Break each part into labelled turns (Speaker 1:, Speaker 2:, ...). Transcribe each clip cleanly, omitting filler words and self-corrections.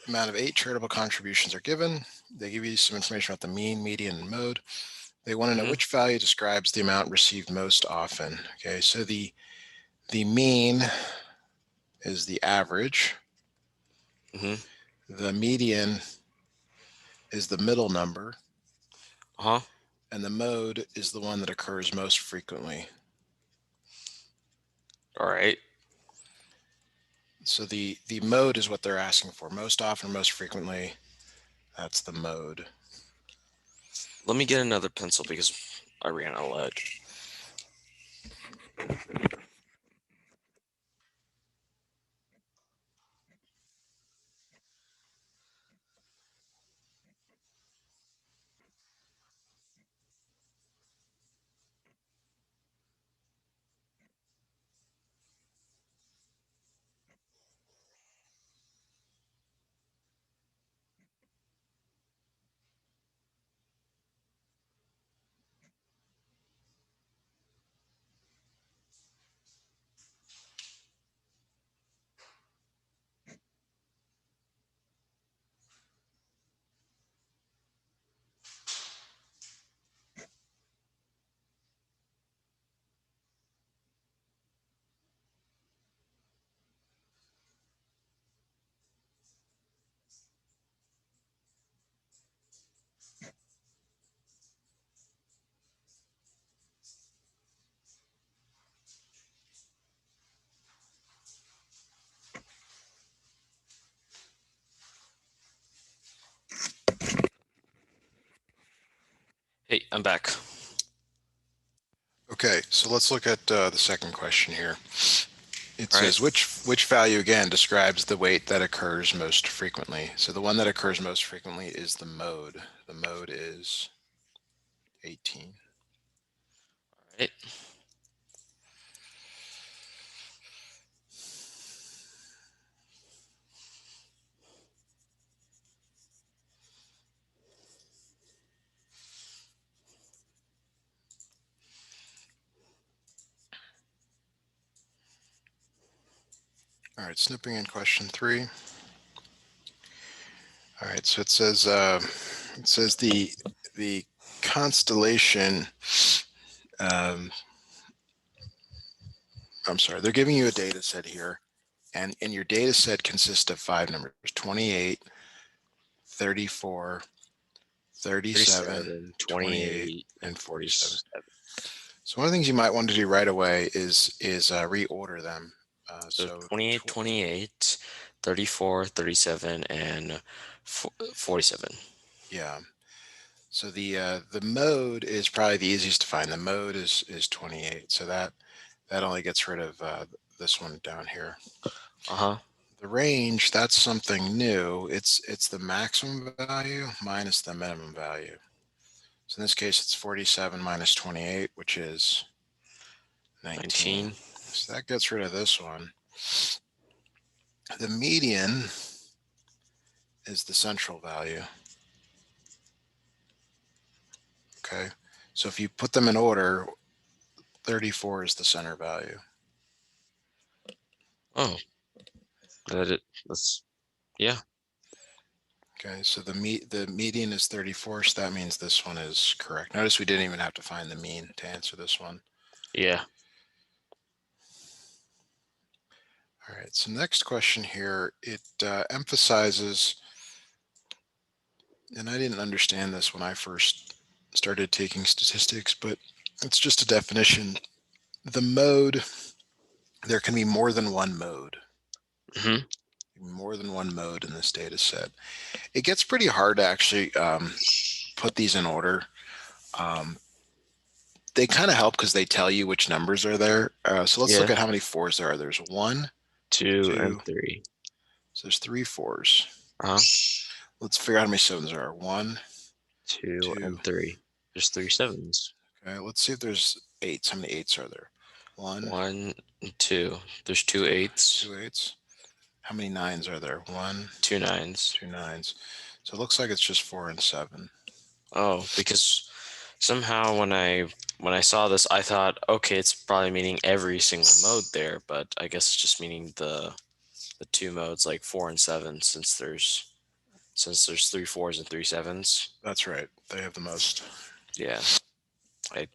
Speaker 1: amount of 8 charitable contributions are given. They give you some information about the mean, median, and mode. They want to know which value describes the amount received most often. Okay, so the mean is the average. The median is the middle number. And the mode is the one that occurs most frequently.
Speaker 2: All right.
Speaker 1: So the mode is what they're asking for. Most often, most frequently, that's the mode.
Speaker 2: Let me get another pencil because I ran out of lead. Hey, I'm back.
Speaker 1: Okay, so let's look at the second question here. It
Speaker 2: All
Speaker 1: says
Speaker 2: right.
Speaker 1: which value again describes the weight that occurs most frequently. So the one that occurs most frequently is the mode. The mode is 18.
Speaker 2: All right.
Speaker 1: All right, snipping in question 3. All right, so it says the constellation. I'm sorry, they're giving you a data set here, and your data set consists of 5 numbers: 28, 34, 37,
Speaker 2: 37,
Speaker 1: 28,
Speaker 2: 28, and
Speaker 1: and 47.
Speaker 2: 47.
Speaker 1: So one of the things you might want to do right away is reorder them.
Speaker 2: So 28, 28, 34, 37, and 47.
Speaker 1: Yeah. So the mode is probably the easiest to find. The mode is 28. So that only gets rid of this one down here. The range, that's something new. It's the maximum value minus the minimum value. So in this case, it's 47 minus 28, which is 19. So that gets rid of this one. The median is the central value. Okay. So if you put them in order, 34 is the center value.
Speaker 2: Oh, that's, yeah.
Speaker 1: Okay, so the median is 34, so that means this one is correct. Notice we didn't even have to find the mean to answer this one.
Speaker 2: Yeah.
Speaker 1: All right, so next question here, it emphasizes, and I didn't understand this when I first started taking statistics, but it's just a definition. The mode, there can be more than one mode. More than one mode in this data set. It gets pretty hard to actually put these in order. They kind of help because they tell you which numbers are there. So let's look at how many 4s there are. There's 1,
Speaker 2: 2,
Speaker 1: 2.
Speaker 2: and 3.
Speaker 1: So there's 3 4s. Let's figure out how many 7s there are. 1,
Speaker 2: 2,
Speaker 1: 2.
Speaker 2: and 3. There's 3 7s.
Speaker 1: Okay, let's see if there's 8s. How many 8s are there? 1,
Speaker 2: 1, and 2. There's 2 8s.
Speaker 1: 2 8s. How many 9s are there? 1,
Speaker 2: 2 9s.
Speaker 1: 2 9s. So it looks like it's just 4 and 7.
Speaker 2: Oh, because somehow when I saw this, I thought, okay, it's probably meaning every single mode there, but I guess it's just meaning the 2 modes, like 4 and 7, since there's since there's 3 4s and 3 7s.
Speaker 1: That's right. They have the most.
Speaker 2: Yeah. I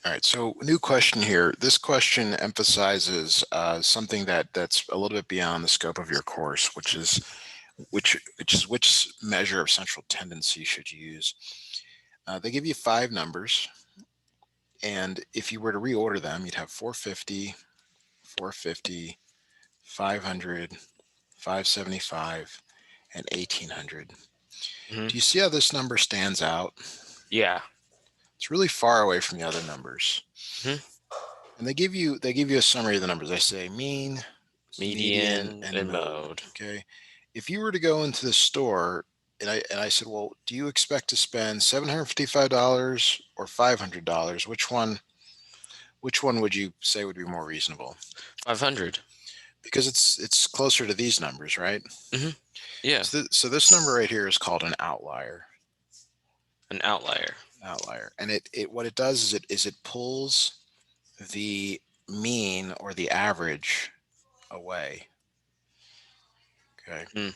Speaker 1: All right. So new question here. This question emphasizes something that's a little bit beyond the scope of your course, which measure of central tendency should you use. They give you 5 numbers, and if you were to reorder them, you'd have 450, 450, 500, 575, and 1800.
Speaker 2: mhm.
Speaker 1: Do you see how this number stands out?
Speaker 2: Yeah.
Speaker 1: It's really far away from the other numbers.
Speaker 2: Mhm.
Speaker 1: And they give you a summary of the numbers. They say mean, median,
Speaker 2: Median
Speaker 1: and
Speaker 2: and
Speaker 1: mode.
Speaker 2: mode.
Speaker 1: Okay. If you were to go into the store and I said, well, do you expect to spend $755 or $500? Which one would you say would be more reasonable?
Speaker 2: 500.
Speaker 1: Because it's closer to these numbers, right?
Speaker 2: Mhm. Yeah.
Speaker 1: So this number right here is called an outlier.
Speaker 2: An outlier.
Speaker 1: Outlier. And it what it does is it pulls the mean or the average away. Okay.
Speaker 2: Mm.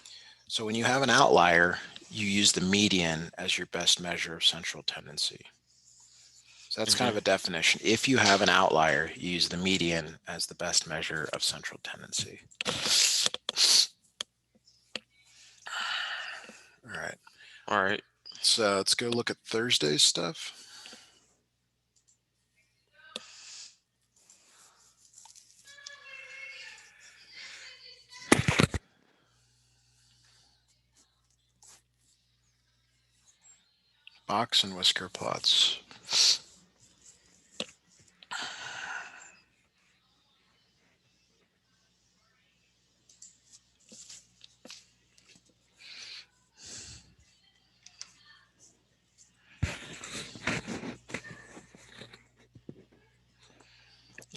Speaker 1: So when you have an outlier, you use the median as your best measure of central tendency. So that's kind of
Speaker 2: Mhm.
Speaker 1: a definition. If you have an outlier, you use the median as the best measure of central tendency. All right.
Speaker 2: All right.
Speaker 1: So let's go look at Thursday's stuff. Box and whisker plots.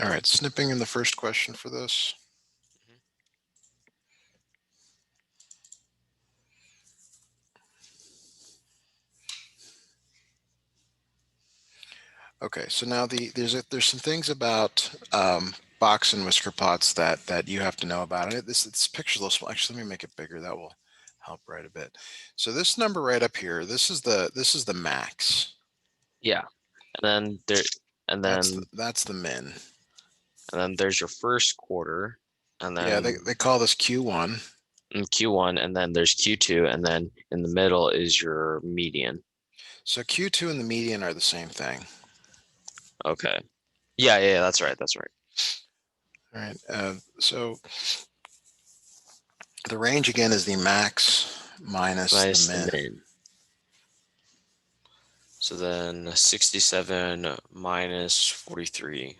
Speaker 1: All right, snipping in the first question for this. Okay, so now there's some things about box and whisker plots that you have to know about it. This picture's a little small. Actually, let me make it bigger. That will help right a bit. So this number right up here, this is the max.
Speaker 2: Yeah. And then there and
Speaker 1: That's
Speaker 2: then
Speaker 1: that's the min.
Speaker 2: and then there's your first quarter, and
Speaker 1: Yeah, they,
Speaker 2: then
Speaker 1: they call this Q1.
Speaker 2: Q1, and then there's Q2, and then in the middle is your median.
Speaker 1: So Q2 and the median are the same thing.
Speaker 2: Okay. Yeah, yeah, that's right. That's right.
Speaker 1: All right. So the range again is the max minus the
Speaker 2: Minus the
Speaker 1: min.
Speaker 2: min. So then 67 minus 43.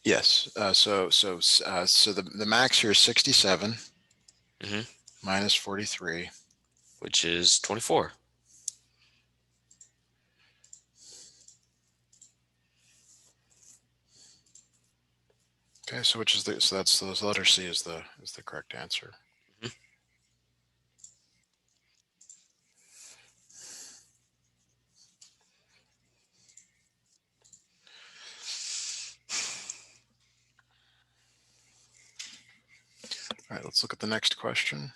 Speaker 1: Yes. So the max here is 67
Speaker 2: Hmm.
Speaker 1: minus 43.
Speaker 2: Which is 24.
Speaker 1: Okay, so which is the so that's the letter C is the correct answer.
Speaker 2: Mhm.
Speaker 1: All right, let's look at the next question.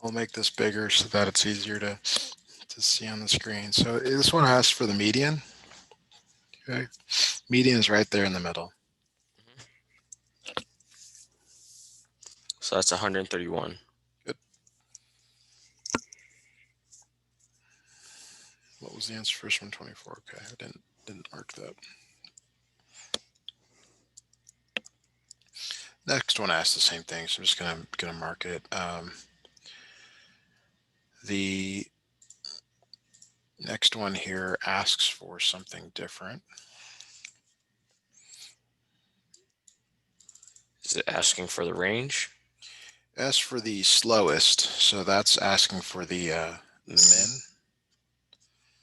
Speaker 1: I'll make this bigger so that it's easier to see on the screen. So this one asks for the median. Okay, median is right there in the middle.
Speaker 2: So that's 131.
Speaker 1: Good. What was the answer? First one, 24. Okay, I didn't mark that. Next one asks the same thing, so I'm just gonna mark it. The next one here asks for something different.
Speaker 2: Is it asking for the range?
Speaker 1: As for the slowest, so that's asking for the min.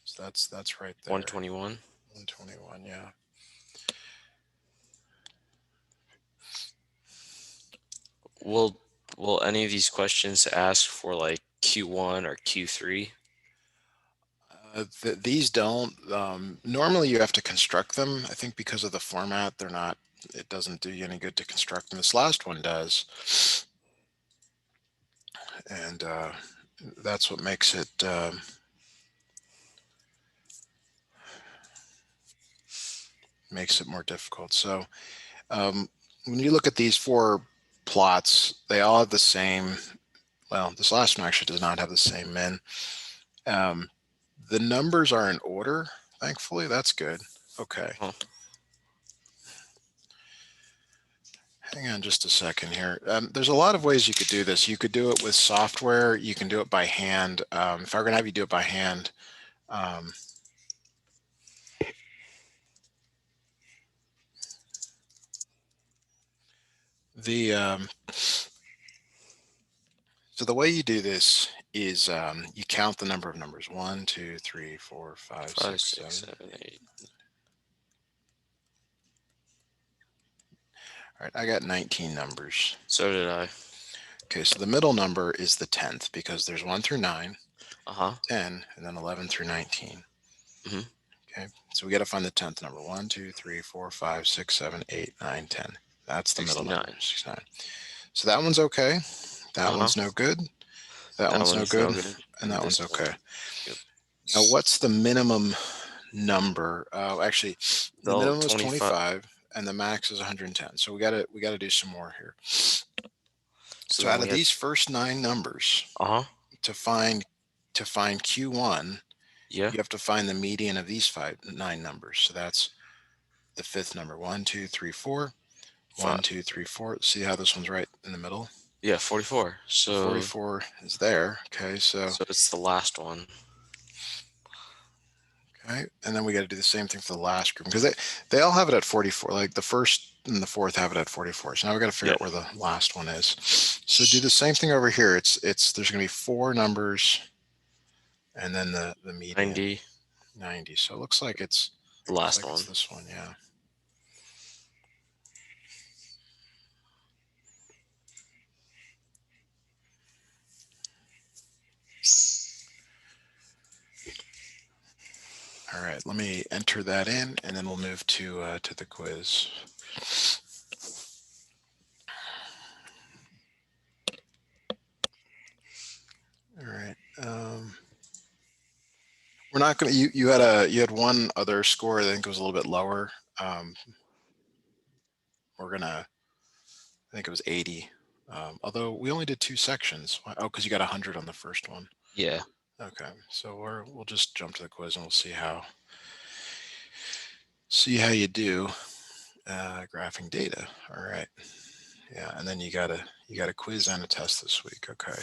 Speaker 1: So that's right there.
Speaker 2: 121.
Speaker 1: 121, yeah.
Speaker 2: will any of these questions ask for like Q1 or Q3?
Speaker 1: These don't. Normally, you have to construct them. I think because of the format, they're not. It doesn't do you any good to construct them. This last one does, and that's what makes it. Makes it more difficult. So when you look at these four plots, they all have the same. Well, this last one actually does not have the same min. Um, the numbers are in order. Thankfully, that's good. Okay.
Speaker 2: Huh.
Speaker 1: Hang on just a second here. There's a lot of ways you could do this. You could do it with software. You can do it by hand. If I were going to have you do it by hand, um, the so the way you do this is you count the number of numbers: 1, 2, 3, 4, 5,
Speaker 2: 5,
Speaker 1: 6,
Speaker 2: 6,
Speaker 1: 7.
Speaker 2: 7, 8.
Speaker 1: All right, I got 19 numbers.
Speaker 2: So did I.
Speaker 1: Okay, so the middle number is the 10th because there's 1 through 9,
Speaker 2: Uh-huh.
Speaker 1: 10, and then 11 through 19.
Speaker 2: Mm-hmm.
Speaker 1: Okay, so we got to find the 10th number: 1, 2, 3, 4, 5, 6, 7, 8, 9, 10. That's the middle
Speaker 2: 69.
Speaker 1: number, 69. So that one's okay. That
Speaker 2: Uh-huh.
Speaker 1: one's no good. That
Speaker 2: That
Speaker 1: one's no
Speaker 2: one's no
Speaker 1: good.
Speaker 2: good.
Speaker 1: And
Speaker 2: And
Speaker 1: that
Speaker 2: this
Speaker 1: one's
Speaker 2: one.
Speaker 1: okay.
Speaker 2: Yep.
Speaker 1: Now, what's the minimum number? Actually, the
Speaker 2: The
Speaker 1: minimum is
Speaker 2: 25.
Speaker 1: 25 and the max is 110. So we gotta do some more here.
Speaker 2: So
Speaker 1: So
Speaker 2: then
Speaker 1: out of
Speaker 2: we had,
Speaker 1: these first 9 numbers,
Speaker 2: uh-huh.
Speaker 1: to find Q1,
Speaker 2: Yeah.
Speaker 1: you have to find the median of these 9 numbers. So that's the fifth number: 1, 2, 3, 4. 1,
Speaker 2: 5.
Speaker 1: 2, 3, 4. See how this one's right in the middle?
Speaker 2: Yeah, 44.
Speaker 1: So
Speaker 2: So
Speaker 1: 44 is there. Okay, so
Speaker 2: it's the last one.
Speaker 1: okay, and then we got to do the same thing for the last group because they all have it at 44. Like the first and the fourth have it at 44. So now we got to figure
Speaker 2: Yep.
Speaker 1: out where the last one is. So do the same thing over here. It's there's going to be 4 numbers and then the median
Speaker 2: 90.
Speaker 1: 90. So it looks like it's
Speaker 2: The last one.
Speaker 1: this one. Yeah. All right, let me enter that in, and then we'll move to the quiz. All right. We're not going to. You had one other score. I think it was a little bit lower. We're gonna. I think it was 80. Although we only did 2 sections. Oh, because you got 100 on the first one.
Speaker 2: Yeah.
Speaker 1: Okay, so we'll just jump to the quiz and we'll see how you do graphing data. All right. Yeah, and then you got a quiz and a test this week. Okay.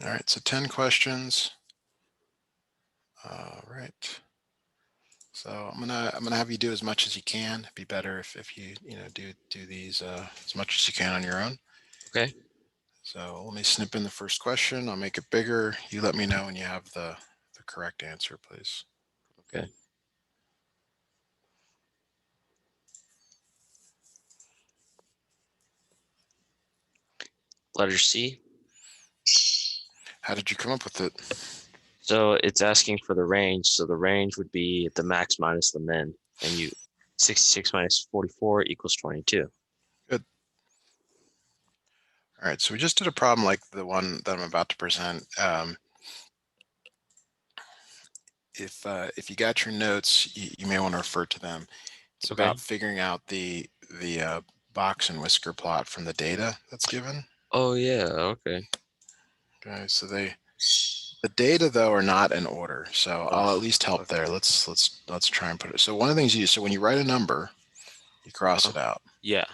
Speaker 1: All right, so 10 questions. All right. So I'm gonna have you do as much as you can. It'd be better if you do these as much as you can on your own.
Speaker 2: Okay.
Speaker 1: So let me snip in the first question. I'll make it bigger. You let me know when you have the correct answer, please.
Speaker 2: Okay. Letter C.
Speaker 1: How did you come up with it?
Speaker 2: So it's asking for the range. So the range would be the max minus the min. And 66 minus 44 equals 22.
Speaker 1: Good. All right, so we just did a problem like the one that I'm about to present. If you got your notes, you may want to refer to them. It's
Speaker 2: Okay.
Speaker 1: about figuring out the box and whisker plot from the data that's given.
Speaker 2: Oh yeah. Okay.
Speaker 1: Okay, so the data though are not in order, so I'll at
Speaker 2: Oh.
Speaker 1: least help
Speaker 2: Okay.
Speaker 1: there. Let's try and put it. So one of the things you do, so when you write a number, you cross it out.
Speaker 2: Yeah.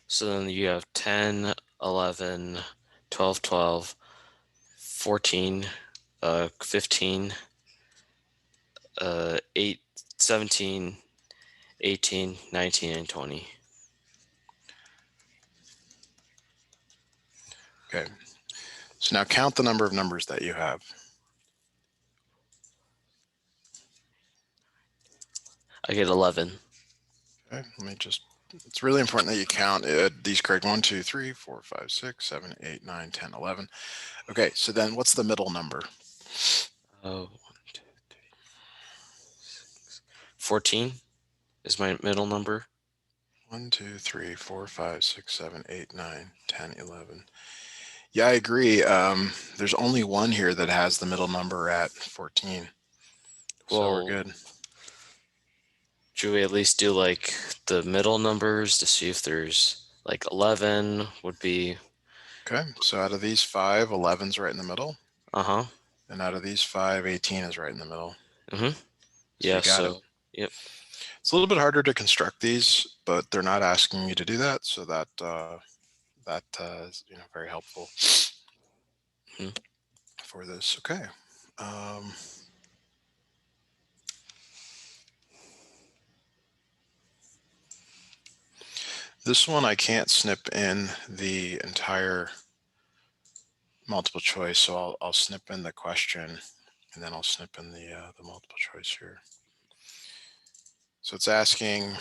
Speaker 2: So then you have 10, 11, 12, 12, 14, 15, 8, 17, 18, 19, and 20.
Speaker 1: Okay. So now count the number of numbers that you have.
Speaker 2: I get 11.
Speaker 1: Okay, let me just. It's really important that you count these correct. 1, 2, 3, 4, 5, 6, 7, 8, 9, 10, 11. Okay, so then what's the middle number?
Speaker 2: Oh, 14 is my middle number.
Speaker 1: 1, 2, 3, 4, 5, 6, 7, 8, 9, 10, 11. Yeah, I agree. There's only one here that has the middle number at 14. So we're
Speaker 2: Well,
Speaker 1: good.
Speaker 2: should we at least do like the middle numbers to see if there's like 11 would be,
Speaker 1: Okay, so out of these five, 11's right in the middle.
Speaker 2: uh-huh.
Speaker 1: And out of these five, 18 is right in the middle.
Speaker 2: Mm-hmm.
Speaker 1: So
Speaker 2: Yeah,
Speaker 1: you got it.
Speaker 2: so, yep.
Speaker 1: It's a little bit harder to construct these, but they're not asking you to do that. So that is very helpful
Speaker 2: Mhm.
Speaker 1: for this. Okay. Um, this one I can't snip in the entire multiple choice, so I'll snip in the question, and then I'll snip in the multiple choice here. So it's asking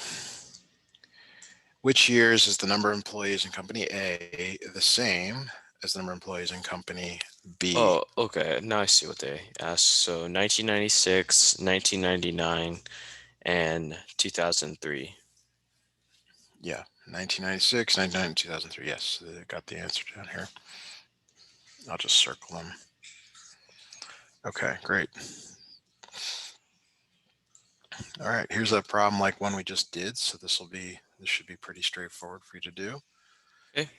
Speaker 1: which years is the number of employees in company A the same as the number of employees in company B?
Speaker 2: Oh, okay. Now I see what they asked. So 1996, 1999, and 2003.
Speaker 1: Yeah, 1996, 1990, 2003. Yes, they got the answer down here. I'll just circle them. Okay, great. All right, here's a problem like one we just did. So this should be pretty straightforward for you to do.
Speaker 2: Okay.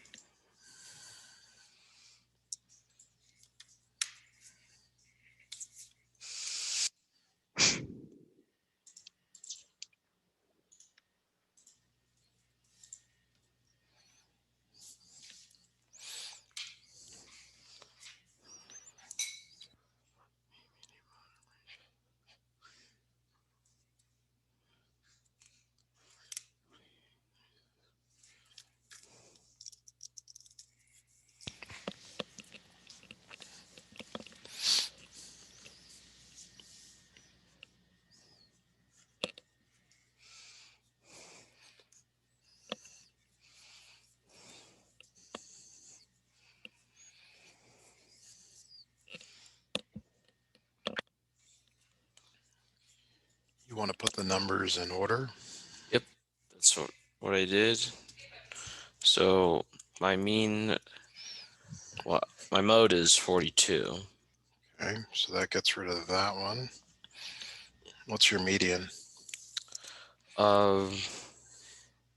Speaker 1: You want to put the numbers in order.
Speaker 2: Yep. That's what I did. So my mean, well, my mode is 42.
Speaker 1: Okay, so that gets rid of that one. What's your median?
Speaker 2: Um,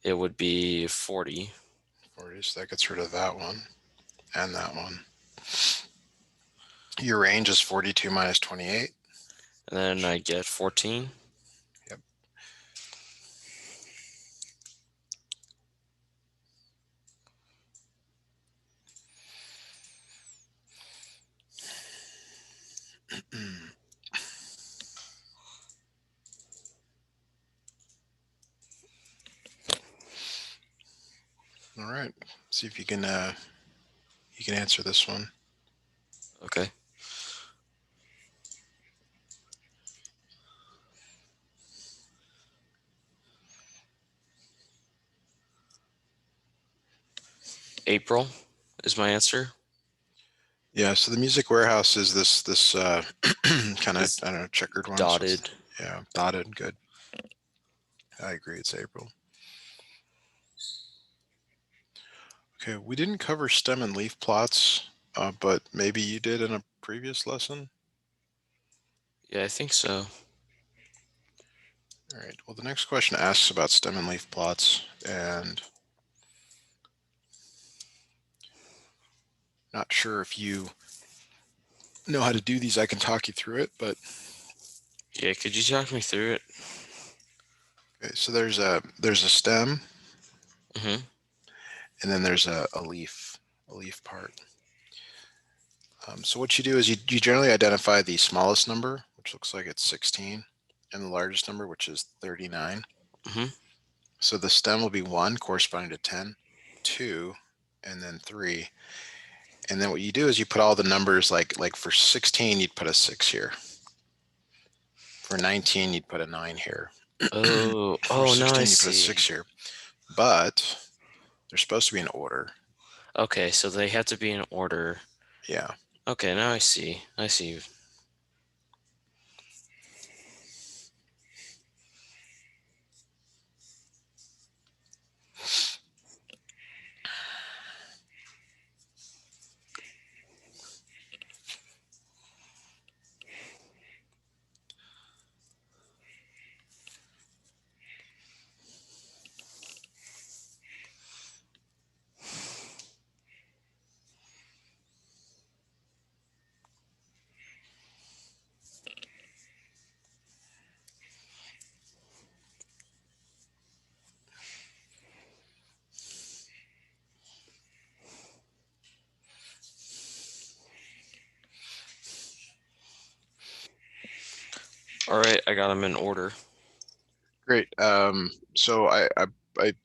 Speaker 2: it would be 40.
Speaker 1: 40, so that gets rid of that one and that one. Your range is 42 minus 28.
Speaker 2: And then I get 14.
Speaker 1: Yep. All right. See if you can answer this one.
Speaker 2: Okay. April is my answer.
Speaker 1: Yeah. So the music warehouse is this kind of,
Speaker 2: It's
Speaker 1: I don't know, checkered one. So it's,
Speaker 2: dotted.
Speaker 1: yeah, dotted. Good. I agree. It's April. Okay. We didn't cover stem and leaf plots, but maybe you did in a previous lesson.
Speaker 2: Yeah, I think so.
Speaker 1: All right. Well, the next question asks about stem and leaf plots, and not sure if you know how to do these. I can talk you through it, but
Speaker 2: Yeah, could you talk me through it?
Speaker 1: okay. So there's a stem,
Speaker 2: Mm-hmm.
Speaker 1: and then there's a leaf part. So what you do is you generally identify the smallest number, which looks like it's 16, and the largest number, which is 39.
Speaker 2: Mm-hmm.
Speaker 1: So the stem will be 1, corresponding to 10, 2, and then 3. And then what you do is you put all the numbers, like for 16, you'd put a 6 here. For 19, you'd put a 9 here.
Speaker 2: Oh,
Speaker 1: For
Speaker 2: oh, now I
Speaker 1: 16, you put a
Speaker 2: see.
Speaker 1: 6 here. But they're supposed to be in order.
Speaker 2: Okay, so they have to be in order.
Speaker 1: Yeah.
Speaker 2: Okay, now I see. I see. All right, I got them in order.
Speaker 1: Great. So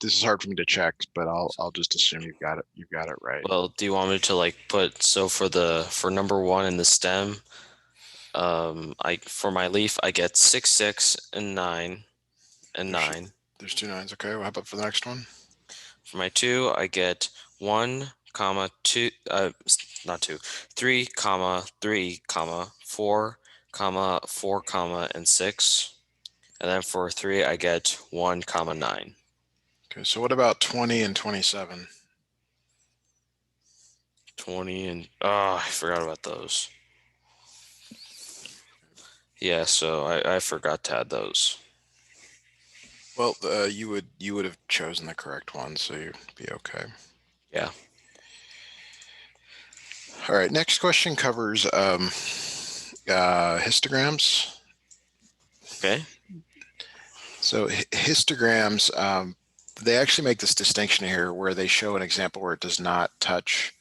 Speaker 1: this is hard for me to check, but I'll just assume you've got it. You've got it right.
Speaker 2: Well, do you want me to like put so for number one in the stem, I for my leaf I get 6, 6, and 9 and
Speaker 1: There's
Speaker 2: 9.
Speaker 1: there's two nines. Okay. Well, how about for the next one?
Speaker 2: For my two, I get 1, comma 2, not 2, 3, comma 3, comma 4, comma 4, comma and 6. And then for 3, I get 1, comma 9.
Speaker 1: Okay. So what about 20 and 27?
Speaker 2: 20 and I forgot about those. Yeah, so I forgot to add those.
Speaker 1: Well, you would have chosen the correct one, so you'd be okay.
Speaker 2: Yeah.
Speaker 1: All right. Next question covers histograms.
Speaker 2: Okay.
Speaker 1: So histograms, they actually make this distinction here where they show an example where it does not touch.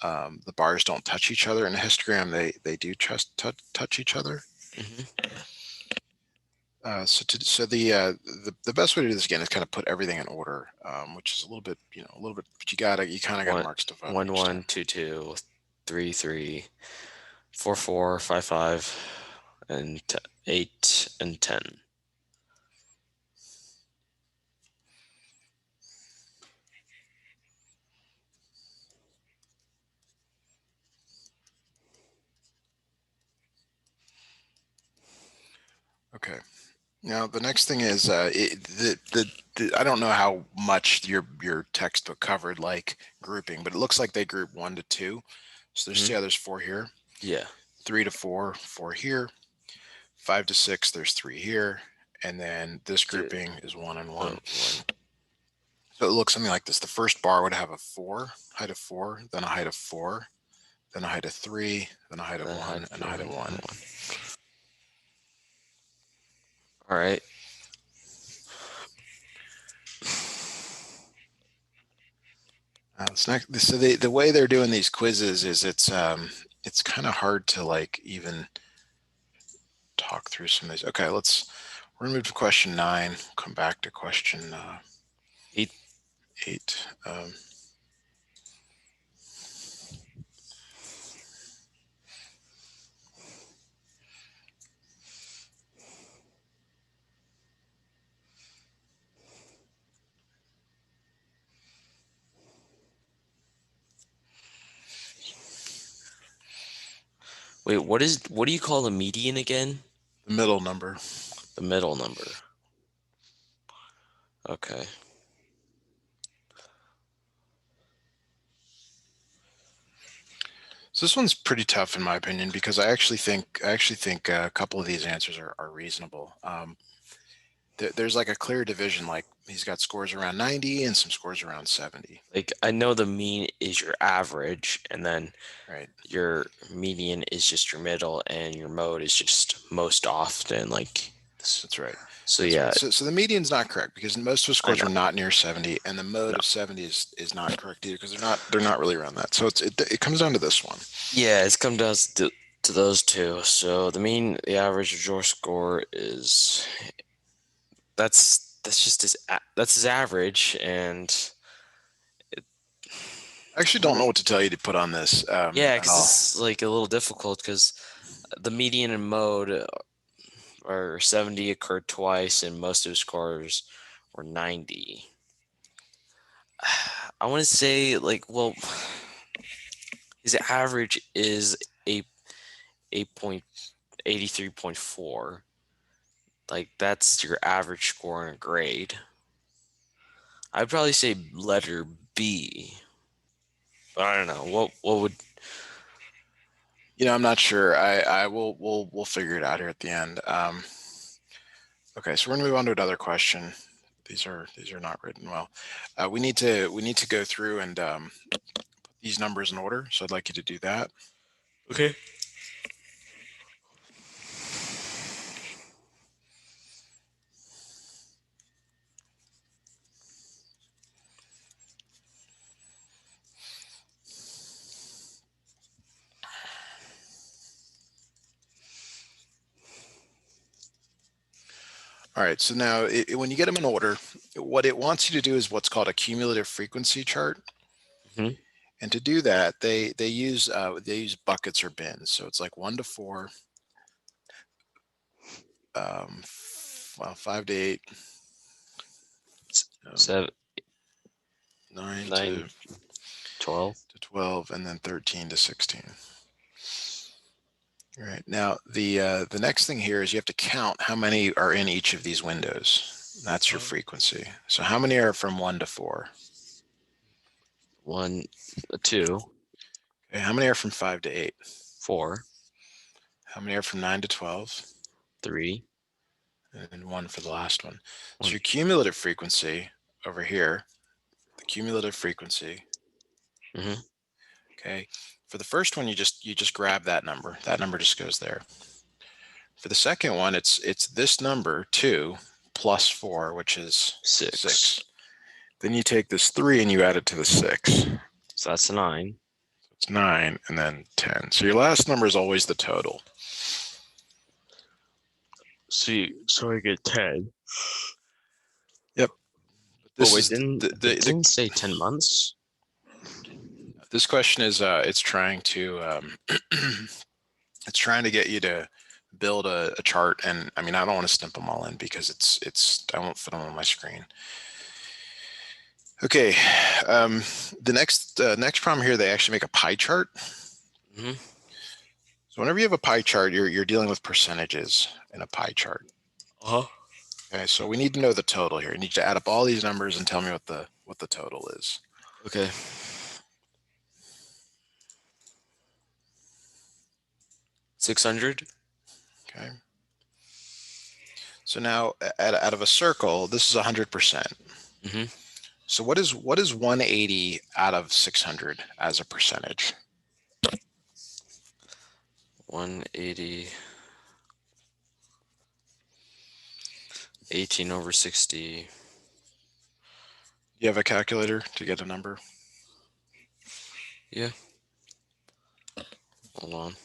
Speaker 1: The bars don't touch each other. In a histogram, they do touch each other.
Speaker 2: Hmm.
Speaker 1: So the best way to do this again is kind of put everything in order, which is a little bit but you kind of got to
Speaker 2: One,
Speaker 1: mark stuff up
Speaker 2: one,
Speaker 1: each time.
Speaker 2: one, two, two, 3, 3, 4, 4, 5, 5, and 8 and 10.
Speaker 1: Okay. Now the next thing is I don't know how much your textbook covered like grouping, but it looks like they group 1 to 2. So
Speaker 2: Hmm.
Speaker 1: there's 4 here,
Speaker 2: Yeah.
Speaker 1: 3 to 4, 4 here, 5 to 6, there's 3 here, and then this
Speaker 2: Dude.
Speaker 1: grouping is 1 and
Speaker 2: Oh,
Speaker 1: 1.
Speaker 2: one.
Speaker 1: So it looks something like this. The first bar would have a 4, height of 4, then a height of 4, then a height of 3, then a height of
Speaker 2: Then I
Speaker 1: 1,
Speaker 2: had
Speaker 1: and a height of 1.
Speaker 2: 1. All right.
Speaker 1: So the way they're doing these quizzes is it's kind of hard to like even talk through some of these. Okay, we're gonna move to question 9. Come back to question
Speaker 2: 8.
Speaker 1: 8.
Speaker 2: Wait, what do you call the median again?
Speaker 1: The middle number.
Speaker 2: The middle number. Okay.
Speaker 1: So this one's pretty tough in my opinion because I actually think a couple of these answers are reasonable. There's like a clear division. Like he's got scores around 90 and some scores around 70.
Speaker 2: Like I know the mean is your average, and then
Speaker 1: Right.
Speaker 2: your median is just your middle, and your mode is just most often. Like this.
Speaker 1: That's right.
Speaker 2: So
Speaker 1: That's
Speaker 2: yeah,
Speaker 1: right. So the median's not correct because most of the
Speaker 2: I
Speaker 1: scores
Speaker 2: know.
Speaker 1: were not near 70, and the mode
Speaker 2: No.
Speaker 1: of 70 is not correct either because they're not really around that. So it comes down to this one.
Speaker 2: Yeah, it's come down to those two. So the average of your score is that's just that's his average, and it,
Speaker 1: I actually don't know what to tell you to put on this
Speaker 2: yeah,
Speaker 1: at
Speaker 2: because
Speaker 1: all.
Speaker 2: it's like a little difficult because the median and mode or 70 occurred twice, and most of his scores were 90. I want to say, like, well, his average is a 8.83.4. Like, that's your average score in a grade. I'd probably say letter B. But I don't know. What would
Speaker 1: I'm not sure. I will we'll figure it out here at the end. Okay, so we're gonna move on to another question. These are not written well. We need to go through and put these numbers in order. So I'd like you to do that.
Speaker 2: Okay.
Speaker 1: All right, so now when you get them in order, what it wants you to do is what's called a cumulative frequency chart.
Speaker 2: Mhm.
Speaker 1: And to do that, they use buckets or bins. So it's like 1 to 4, well, 5 to 8, um,
Speaker 2: 7,
Speaker 1: 9
Speaker 2: 9, 12.
Speaker 1: to 12, and then 13 to 16. All right. Now the next thing here is you have to count how many are in each of these windows. That's your frequency. So how many are from 1 to 4?
Speaker 2: 1, 2,
Speaker 1: Okay, how many are from 5 to 8?
Speaker 2: 4,
Speaker 1: How many are from 9 to 12?
Speaker 2: 3,
Speaker 1: And 1 for the last one. So
Speaker 2: 1.
Speaker 1: your cumulative frequency over here, the cumulative frequency,
Speaker 2: Mhm.
Speaker 1: okay, for the first one, you just grab that number. That number just goes there. For the second one, it's this number 2 plus 4, which is
Speaker 2: 6.
Speaker 1: 6. Then you take this 3 and you add it to the 6.
Speaker 2: So that's 9.
Speaker 1: It's 9 and then 10. So your last number is always the total.
Speaker 2: So I get 10.
Speaker 1: Yep.
Speaker 2: But
Speaker 1: This
Speaker 2: wait,
Speaker 1: is
Speaker 2: didn't it didn't say 10 months?
Speaker 1: this question is it's trying to it's trying to get you to build a chart, and I mean I don't want to stump them all in because it's I won't fit them on my screen. Okay, the next problem here, they actually make a pie chart.
Speaker 2: Mhm.
Speaker 1: So whenever you have a pie chart, you're dealing with percentages in a pie chart.
Speaker 2: Uh-huh.
Speaker 1: Okay, so we need to know the total here. You need to add up all these numbers and tell me what the total is.
Speaker 2: Okay. 600.
Speaker 1: Okay. So now out of a circle, this is 100%.
Speaker 2: Mhm.
Speaker 1: So what is 180 out of 600 as a percentage?
Speaker 2: 180. 18 over 60.
Speaker 1: You have a calculator to get a number?
Speaker 2: Yeah. Hold on.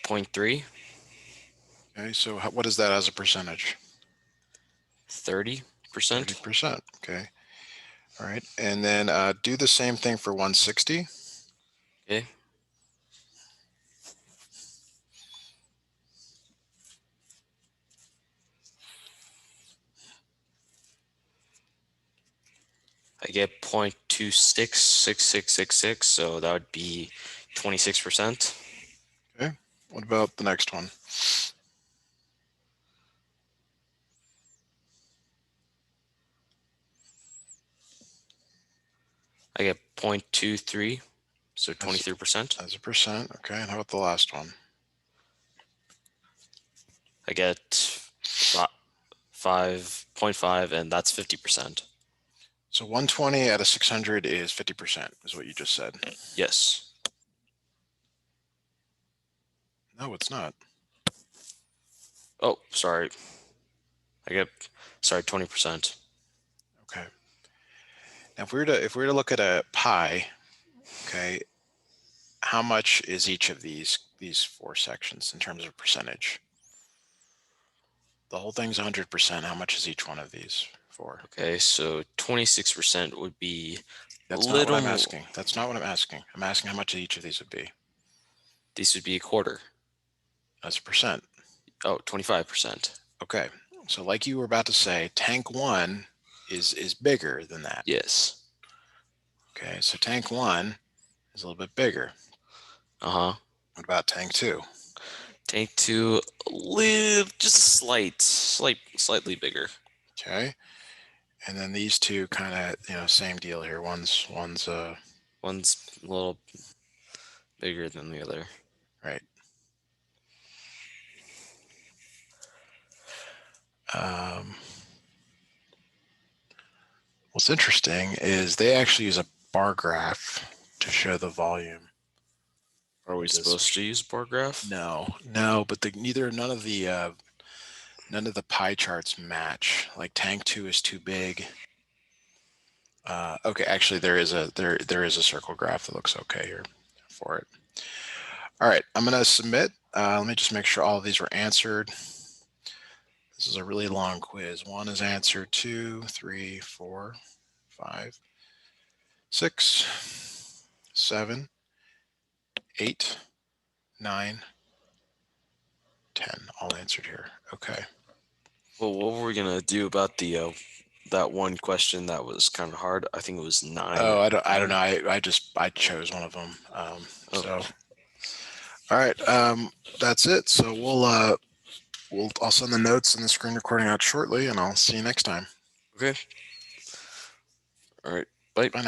Speaker 2: Point 0.3.
Speaker 1: Okay, so what is that as a percentage?
Speaker 2: 30%.
Speaker 1: 30%. Okay. All right. And then do the same thing for 160.
Speaker 2: Okay. I get 0.266666, so that would be 26%.
Speaker 1: Okay. What about the next one?
Speaker 2: I get 0.23, so
Speaker 1: As
Speaker 2: 23%.
Speaker 1: as a percent. Okay. And how about the last one?
Speaker 2: I get 5.5, and that's 50%.
Speaker 1: So 120 out of 600 is 50%, is what you just said.
Speaker 2: Yes.
Speaker 1: No, it's not.
Speaker 2: Oh, sorry. I get, sorry, 20%.
Speaker 1: Okay. Now, if we were to look at a pie, okay, how much is each of these 4 sections in terms of percentage? The whole thing's 100%. How much is each one of these for?
Speaker 2: Okay, so 26% would be a
Speaker 1: That's not what
Speaker 2: little
Speaker 1: I'm
Speaker 2: more.
Speaker 1: asking. That's not what I'm asking. I'm asking how much each of these would be.
Speaker 2: These would be a quarter.
Speaker 1: That's a percent.
Speaker 2: Oh, 25%.
Speaker 1: Okay. So like you were about to say, tank 1 is bigger than that.
Speaker 2: Yes.
Speaker 1: Okay. So tank 1 is a little bit bigger.
Speaker 2: Uh-huh.
Speaker 1: What about tank 2?
Speaker 2: Tank 2, live just slightly bigger.
Speaker 1: Okay. And then these two kind of, same deal here. One's
Speaker 2: One's a little bigger than the other.
Speaker 1: right. What's interesting is they actually use a bar graph to show the volume.
Speaker 2: Are we supposed to use bar graph?
Speaker 1: No, but none of the pie charts match. Like tank 2 is too big. Okay, actually there is a circle graph that looks okay here for it. All right, I'm gonna submit. Let me just make sure all of these were answered. This is a really long quiz. 1 is answered, 2, 3, 4, 5, 6, 7, 8, 9, 10. All answered here. Okay.
Speaker 2: Well, what were we gonna do about the that one question that was kind of hard? I think it was 9.
Speaker 1: Oh, I don't know. I chose one of them.
Speaker 2: Oh.
Speaker 1: So, all right. That's it. So I'll send the notes and the screen recording out shortly, and I'll see you next time.
Speaker 2: Okay. All right. Bye.
Speaker 1: Bye now.